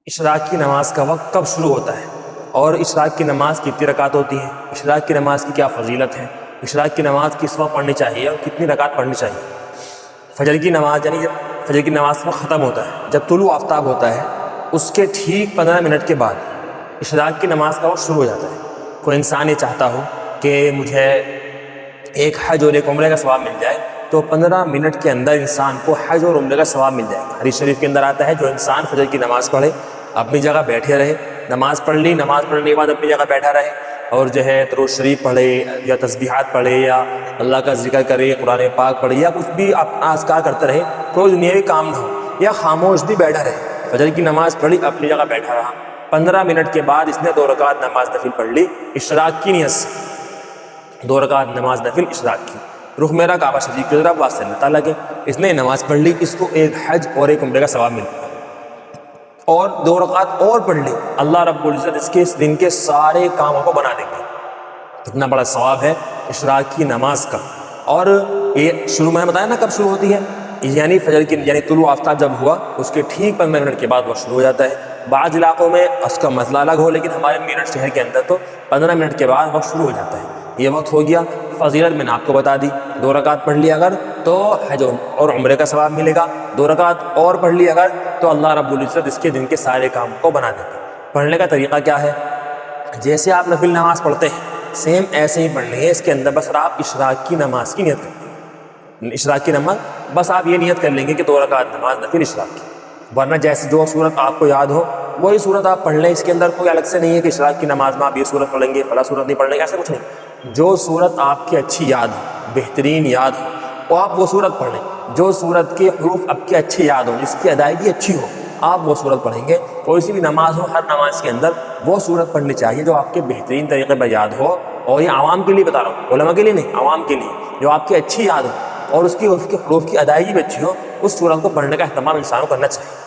اشراق کی نماز کا وقت کب شروع ہوتا ہے اور اشراق کی نماز کتنی رکعت ہوتی ہیں، اشراق کی نماز کی کیا فضیلت ہے، اشراق کی نماز کس وقت پڑھنی چاہیے اور کتنی رکعت پڑھنی چاہیے۔ فجر کی نماز یعنی جب فجر کی نماز کا ختم ہوتا ہے، جب طلوع آفتاب ہوتا ہے اس کے ٹھیک 15 منٹ کے بعد اشراق کی نماز کا وقت شروع ہو جاتا ہے۔ کوئی انسان یہ چاہتا ہو کہ مجھے ایک حج اور ایک عمرے کا ثواب مل جائے تو 15 منٹ کے اندر انسان کو حج اور عمرے کا ثواب مل جائے گا۔ حدیث شریف کے اندر آتا ہے جو انسان فجر کی نماز پڑھے، اپنی جگہ بیٹھے رہے، نماز پڑھ لی، نماز پڑھنے کے بعد اپنی جگہ بیٹھا رہے اور جو ہے درود شریف پڑھے یا تسبیحات پڑھے یا اللہ کا ذکر کرے، قرآن پاک پڑھے یا کچھ بھی اپنا اذکار کرتے رہے، کوئی دنیاوی کام نہ ہو، یا خاموش بھی بیٹھا رہے، فجر کی نماز پڑھی، اپنی جگہ بیٹھا رہا، 15 منٹ کے بعد اس نے 2 رکعت نماز نفل پڑھ لی اشراق کی نیت سے، 2 رکعت نماز نفل اشراق کی، رخ میرا کعبہ شریف کی طرف واسطے اللہ تعالیٰ کے، اس نے نماز پڑھ لی، اس کو ایک حج اور ایک عمرے کا ثواب ملا اور 2 رکعت اور پڑھ لی، اللہ رب العزت اس کے اس دن کے سارے کاموں کو بنا دیں گے۔ اتنا بڑا ثواب ہے اشراق کی نماز کا۔ اور یہ شروع میں نے بتایا نا کب شروع ہوتی ہے، یعنی فجر کی یعنی طلوع آفتاب جب ہوا اس کے ٹھیک 15 منٹ کے بعد وہ شروع ہو جاتا ہے۔ بعض علاقوں میں اس کا مسئلہ الگ ہو، لیکن ہمارے میرٹھ شہر کے اندر تو 15 منٹ کے بعد وقت شروع ہو جاتا ہے۔ یہ وقت ہو گیا، فضیلت میں نے آپ کو بتا دی، 2 رکعت پڑھ لی اگر تو حج اور عمرے کا ثواب ملے گا، 2 رکعت اور پڑھ لی اگر تو اللہ رب العزت اس کے دن کے سارے کام کو بنا دے گا۔ پڑھنے کا طریقہ کیا ہے؟ جیسے آپ نفل نماز پڑھتے ہیں سیم ایسے ہی پڑھنی ہے، اس کے اندر بس آپ اشراق کی نماز کی نیت کریں گے، اشراق کی نماز بس آپ یہ نیت کر لیں گے کہ 2 رکعت نماز نفل اشراق کی، ورنہ جیسے جو صورت آپ کو یاد ہو وہی صورت آپ پڑھ لیں۔ اس کے اندر کوئی الگ سے نہیں ہے کہ اشراق کی نماز میں آپ یہ صورت پڑھیں گے فلاں صورت نہیں پڑھ لیں گے، ایسا کچھ نہیں۔ جو صورت آپ کی اچھی یاد ہو، بہترین یاد ہو، وہ آپ وہ صورت پڑھ لیں۔ جو صورت کے حروف آپ کے اچھے یاد ہو، جس کی ادائیگی اچھی ہو، آپ وہ صورت پڑھیں گے۔ کوئی سی بھی نماز ہو، ہر نماز کے اندر وہ صورت پڑھنی چاہیے جو آپ کے بہترین طریقے پر یاد ہو، اور یہ عوام کے لیے بتا رہا ہوں، علماء کے لیے نہیں، عوام کے لیے، جو آپ کی اچھی یاد ہو اور اس کے حروف کی ادائیگی بھی اچھی ہو، اس صورت کو پڑھنے کا اہتمام انسان کو کرنا چاہیے۔